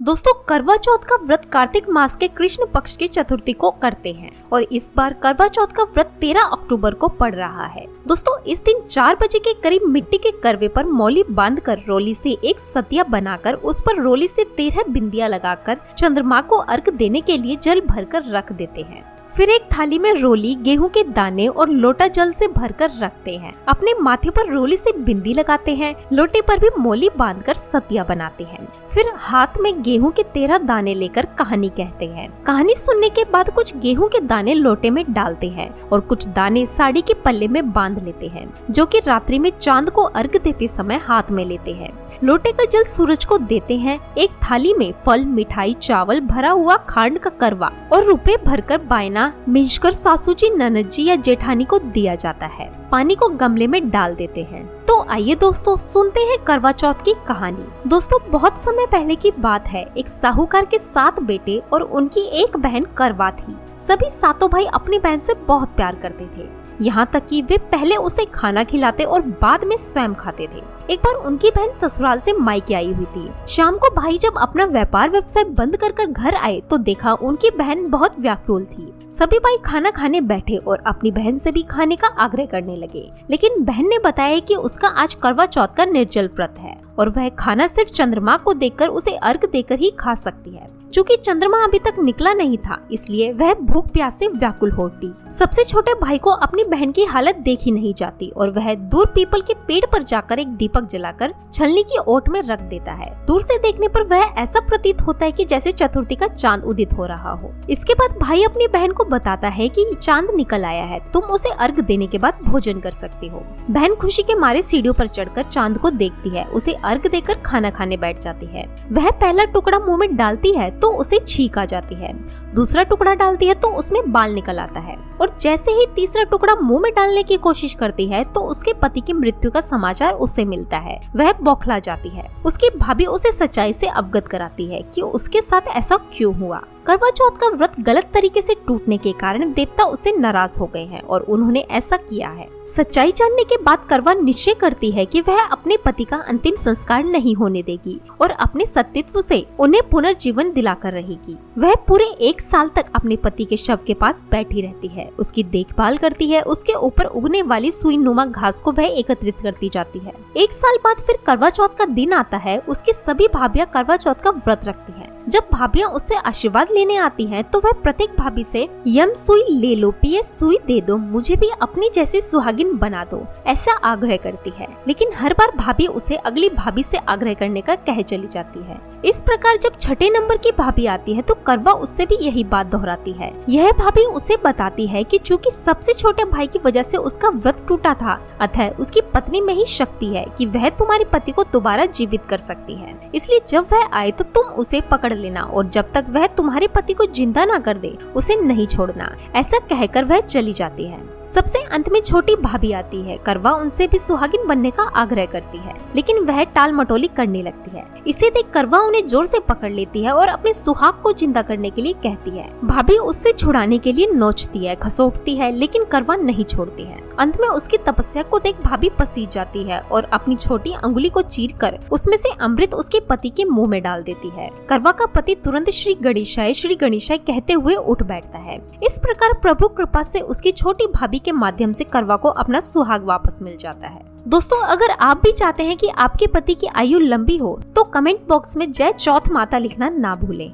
दोस्तों करवा चौथ का व्रत कार्तिक मास के कृष्ण पक्ष की चतुर्थी को करते हैं और इस बार करवा चौथ का व्रत 13 अक्टूबर को पड़ रहा है। दोस्तों इस दिन 4 बजे के करीब मिट्टी के करवे पर मौली बांधकर रोली से एक सतिया बनाकर उस पर रोली से 13 बिंदियां लगाकर चंद्रमा को अर्घ देने के लिए जल भरकर रख देते हैं। फिर एक थाली में रोली, गेहूं के दाने और लोटा जल से भरकर रखते हैं। अपने माथे पर रोली से बिंदी लगाते हैं, लोटे पर भी मौली बांधकर सतिया बनाते हैं। फिर हाथ में गेहूं के 13 दाने लेकर कहानी कहते हैं। कहानी सुनने के बाद कुछ गेहूं के दाने लोटे में डालते हैं और कुछ दाने साड़ी के पल्ले में बांध लेते हैं, जो कि रात्रि में चांद को अर्घ देते समय हाथ में लेते हैं। लोटे का जल सूरज को देते हैं। एक थाली में फल, मिठाई, चावल, भरा हुआ खांड का करवा और रुपए भरकर बायना मिंजकर सासू जी, ननद जी या जेठानी को दिया जाता है। पानी को गमले में डाल देते हैं। तो आइए दोस्तों सुनते हैं करवा चौथ की कहानी। दोस्तों बहुत समय पहले की बात है। एक साहूकार के 7 बेटे और उनकी एक बहन करवा थी। सभी सातों भाई अपनी बहन से बहुत प्यार करते थे, यहाँ तक कि वे पहले उसे खाना खिलाते और बाद में स्वयं खाते थे। एक बार उनकी बहन ससुराल से मायके आई हुई थी। शाम को भाई जब अपना व्यापार व्यवसाय बंद कर घर आए तो देखा उनकी बहन बहुत व्याकुल थी। सभी भाई खाना खाने बैठे और अपनी बहन से भी खाने का आग्रह करने लगे, लेकिन बहन ने बताया कि उसका आज करवा चौथ का निर्जल व्रत है और वह खाना सिर्फ चंद्रमा को देखकर उसे अर्घ देकर ही खा सकती है। चूँकि चंद्रमा अभी तक निकला नहीं था, इसलिए वह भूख प्यास से व्याकुल हो उठी। सबसे छोटे भाई को अपनी बहन की हालत देखी नहीं जाती और वह दूर पीपल के पेड़ पर जाकर एक दीपक जलाकर छलनी की ओट में रख देता है। दूर से देखने पर वह ऐसा प्रतीत होता है कि जैसे चतुर्थी का चांद उदित हो रहा हो। इसके बाद भाई अपनी बहन को बताता है कि चांद निकल आया है, तुम उसे अर्घ देने के बाद भोजन कर सकती हो। बहन खुशी के मारे सीढ़ियों पर चढ़कर चांद को देखती है, उसे अर्घ देकर खाना खाने बैठ जाती है। वह पहला टुकड़ा मुंह में डालती है तो उसे छींक आ जाती है। दूसरा टुकड़ा डालती है तो उसमें बाल निकल आता है और जैसे ही तीसरा टुकड़ा मुंह में डालने की कोशिश करती है तो उसके पति की मृत्यु का समाचार उसे मिलता है। वह बौखला जाती है। उसकी भाभी उसे सच्चाई से अवगत कराती है कि उसके साथ ऐसा क्यों हुआ। करवा चौथ का व्रत गलत तरीके से टूटने के कारण देवता उससे नाराज हो गए हैं और उन्होंने ऐसा किया है। सच्चाई जानने के बाद करवा निश्चय करती है कि वह अपने पति का अंतिम संस्कार नहीं होने देगी और अपने सतीत्व से उन्हें पुनर्जीवन दिलाकर रहेगी। वह पूरे 1 साल तक अपने पति के शव के पास बैठी रहती है, उसकी देखभाल करती है। उसके ऊपर उगने वाली सुई नुमा घास को वह एकत्रित करती जाती है। 1 साल बाद फिर करवा चौथ का दिन आता है। उसकी सभी भाभियां करवा चौथ का व्रत रखती है। जब भाभियां उससे आशीर्वाद लेने आती हैं, तो वह प्रत्येक भाभी से यम सुई ले लो, पीएस सुई दे दो, मुझे भी अपनी जैसी सुहागिन बना दो, ऐसा आग्रह करती है। लेकिन हर बार भाभी उसे अगली भाभी से आग्रह करने का कह चली जाती है। इस प्रकार जब 6ठे नंबर की भाभी आती है तो करवा उससे भी यही बात दोहराती है। यह भाभी उसे बताती है कि चूंकि सबसे छोटे भाई की वजह से उसका व्रत टूटा था, अतः उसकी पत्नी में ही शक्ति है कि वह तुम्हारे पति को दोबारा जीवित कर सकती है। इसलिए जब वह आए तो तुम उसे पकड़ लेना और जब तक वह तुम्हारे पति को जिंदा ना कर दे उसे नहीं छोड़ना। ऐसा कहकर वह चली जाती है। सबसे अंत में छोटी भाभी आती है। करवा उनसे भी सुहागिन बनने का आग्रह करती है, लेकिन वह टाल मटोली करने लगती है। इसे देख करवा उन्हें जोर से पकड़ लेती है और अपने सुहाग को जिंदा करने के लिए कहती है। भाभी उससे छुड़ाने के लिए नोचती है, खसोटती है, लेकिन करवा नहीं छोड़ती है। अंत में उसकी तपस्या को देख भाभी पसीज जाती है और अपनी छोटी अंगुली को चीरकर उसमें से अमृत उसके पति के मुंह में डाल देती है। करवा का पति तुरंत श्री गणेशाय कहते हुए उठ बैठता है। इस प्रकार प्रभु कृपा से उसकी छोटी भाभी के माध्यम से करवा को अपना सुहाग वापस मिल जाता है। दोस्तों अगर आप भी चाहते हैं कि आपके पति की आयु लंबी हो तो कमेंट बॉक्स में जय चौथ माता लिखना ना भूलें।